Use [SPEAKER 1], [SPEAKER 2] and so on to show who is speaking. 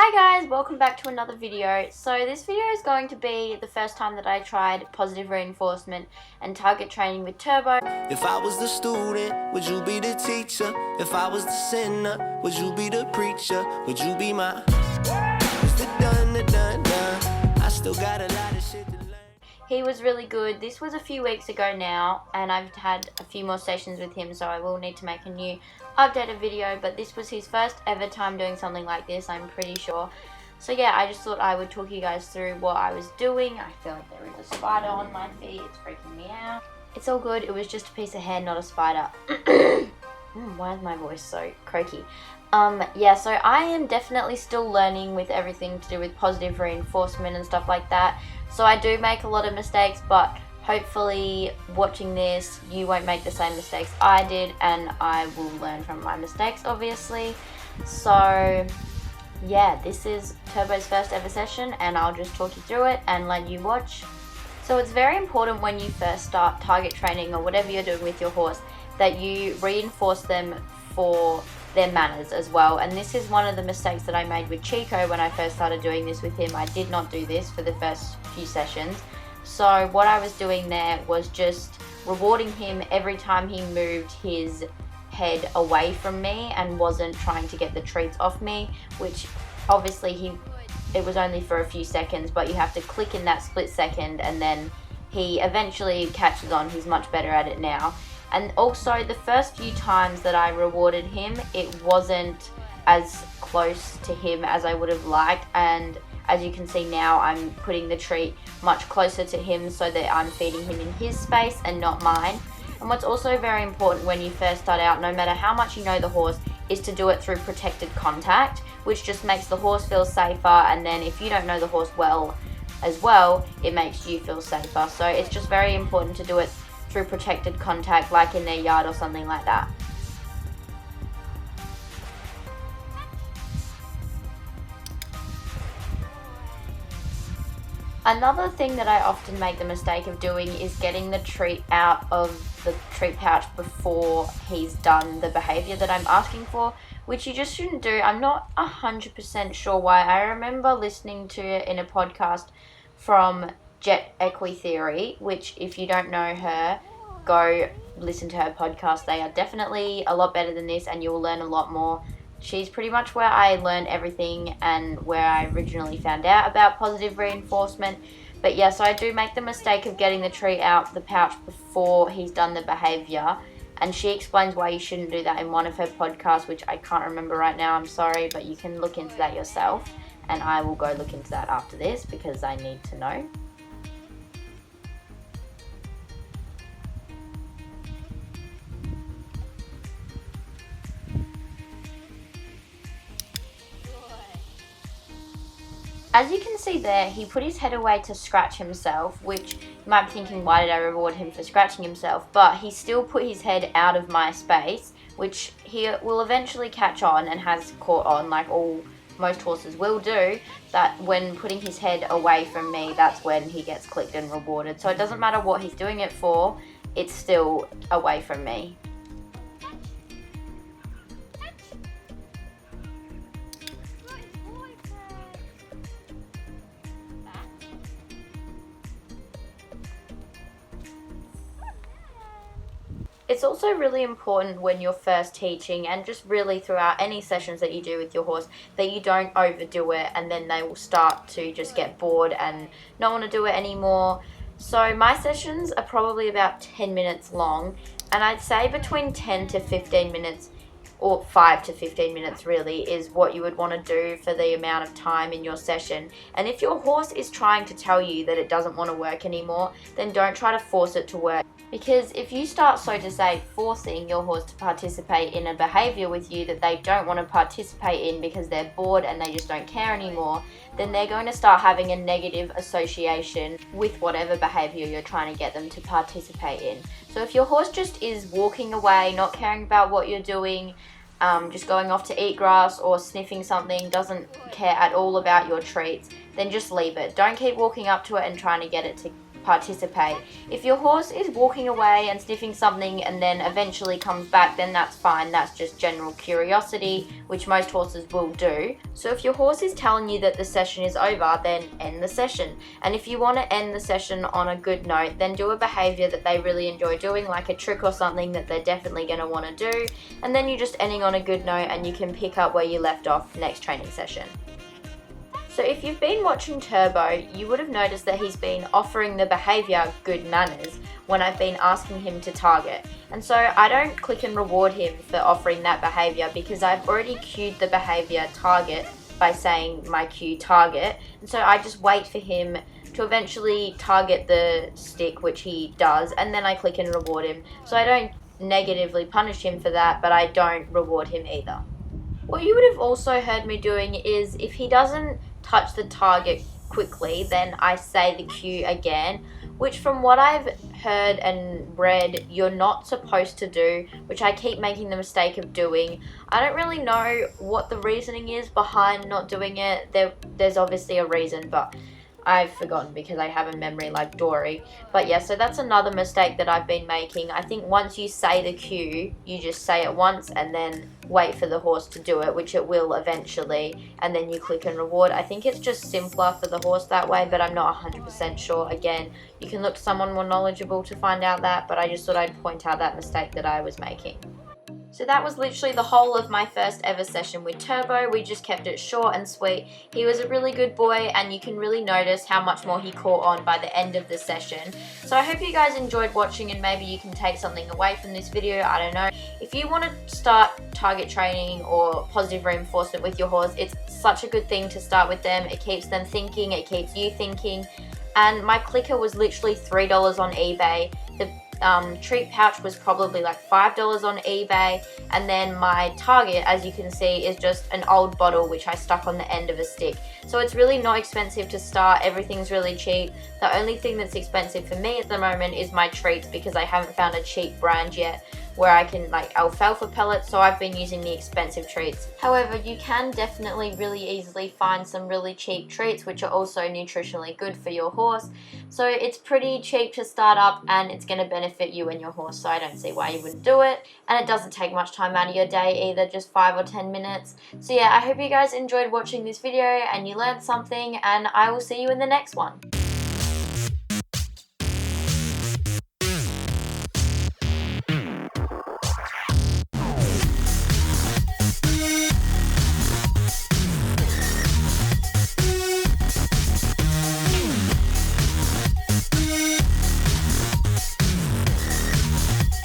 [SPEAKER 1] Hi guys, welcome back to another video. So this video is going to be the first time that I tried positive reinforcement and target training with Turbo.
[SPEAKER 2] If I was the student, would you be the teacher? If I was the sinner, would you be the preacher? Would you be my I still got a lot of shit to learn.
[SPEAKER 1] He was really good. This was a few weeks ago now, and I've had a few more sessions with him, so I will need to make a new updated video, but this was his first ever time doing something like this, I'm pretty sure. So yeah, I just thought I would talk you guys through what I was doing. I feel like there is a spider on my feet. It's freaking me out. It's all good. It was just a piece of hair, not a spider. Why is my voice so croaky? Yeah, so I am definitely still learning with everything to do with positive reinforcement and stuff like that. So I do make a lot of mistakes, but hopefully watching this, you won't make the same mistakes I did, and I will learn from my mistakes, obviously. So yeah, this is Turbo's first ever session, and I'll just talk you through it and let you watch. So it's very important when you first start target training or whatever you're doing with your horse that you reinforce them for their manners as well. And this is one of the mistakes that I made with Chico when I first started doing this with him. I did not do this for the first few sessions. So what I was doing there was just rewarding him every time he moved his head away from me and wasn't trying to get the treats off me, which obviously it was only for a few seconds, but you have to click in that split second, and then he eventually catches on. He's much better at it now. And also the first few times that I rewarded him, it wasn't as close to him as I would have liked, and as you can see now, I'm putting the treat much closer to him so that I'm feeding him in his space and not mine. And what's also very important when you first start out, no matter how much you know the horse, is to do it through protected contact, which just makes the horse feel safer, and then if you don't know the horse well as well, it makes you feel safer. So it's just very important to do it through protected contact, like in their yard or something like that. Another thing that I often make the mistake of doing is getting the treat out of the treat pouch before he's done the behavior that I'm asking for, which you just shouldn't do. I'm not 100% sure why. I remember listening to it in a podcast from Jet Equi Theory, which if you don't know her, go listen to her podcast. They are definitely a lot better than this, and you'll learn a lot more. She's pretty much where I learned everything and where I originally found out about positive reinforcement. But yeah, so I do make the mistake of getting the treat out the pouch before he's done the behavior. And she explains why you shouldn't do that in one of her podcasts, which I can't remember right now, I'm sorry, but you can look into that yourself. And I will go look into that after this because I need to know. As you can see there, he put his head away to scratch himself, which you might be thinking, why did I reward him for scratching himself? But he still put his head out of my space, which he will eventually catch on and has caught on, like most horses will do, that when putting his head away from me, that's when he gets clicked and rewarded. So it doesn't matter what he's doing it for, it's still away from me. It's also really important when you're first teaching, and just really throughout any sessions that you do with your horse, that you don't overdo it and then they will start to just get bored and not want to do it anymore. So my sessions are probably about 10 minutes long, and I'd say between 10 to 15 minutes or 5 to 15 minutes really is what you would want to do for the amount of time in your session. And if your horse is trying to tell you that it doesn't want to work anymore, then don't try to force it to work. Because if you start, so to say, forcing your horse to participate in a behavior with you that they don't want to participate in because they're bored and they just don't care anymore, then they're going to start having a negative association with whatever behavior you're trying to get them to participate in. So if your horse just is walking away, not caring about what you're doing, just going off to eat grass or sniffing something, doesn't care at all about your treats, then just leave it. Don't keep walking up to it and trying to get it to participate. If your horse is walking away and sniffing something and then eventually comes back, then that's fine. That's just general curiosity, which most horses will do. So if your horse is telling you that the session is over, then end the session. And if you want to end the session on a good note, then do a behavior that they really enjoy doing, like a trick or something that they're definitely going to want to do. And then you're just ending on a good note and you can pick up where you left off next training session. So if you've been watching Turbo, you would have noticed that he's been offering the behavior good manners when I've been asking him to target. And so I don't click and reward him for offering that behavior because I've already cued the behavior target by saying my cue target. And so I just wait for him to eventually target the stick, which he does, and then I click and reward him. So I don't negatively punish him for that, but I don't reward him either. What you would have also heard me doing is if he doesn't touch the target quickly, then I say the cue again, which from what I've heard and read, you're not supposed to do, which I keep making the mistake of doing. I don't really know what the reasoning is behind not doing it. There's obviously a reason, but I've forgotten because I have a memory like Dory. But yeah, so that's another mistake that I've been making. I think once you say the cue, you just say it once and then wait for the horse to do it, which it will eventually, and then you click and reward. I think it's just simpler for the horse that way, but I'm not 100% sure. Again, you can look to someone more knowledgeable to find out that, but I just thought I'd point out that mistake that I was making. So that was literally the whole of my first ever session with Turbo. We just kept it short and sweet. He was a really good boy and you can really notice how much more he caught on by the end of the session. So I hope you guys enjoyed watching and maybe you can take something away from this video. I don't know. If you want to start target training or positive reinforcement with your horse, it's such a good thing to start with them. It keeps them thinking, it keeps you thinking. And my clicker was literally $3 on eBay. The treat pouch was probably like $5 on eBay, and then my target, as you can see, is just an old bottle which I stuck on the end of a stick. So it's really not expensive to start. Everything's really cheap. The only thing that's expensive for me at the moment is my treats because I haven't found a cheap brand yet where I can, like alfalfa pellets, so I've been using the expensive treats. However, you can definitely really easily find some really cheap treats which are also nutritionally good for your horse. So it's pretty cheap to start up and it's going to benefit you and your horse, so I don't see why you wouldn't do it. And it doesn't take much time out of your day either, just 5 or 10 minutes. So yeah, I hope you guys enjoyed watching this video and you learned something, and I will see you in the next one.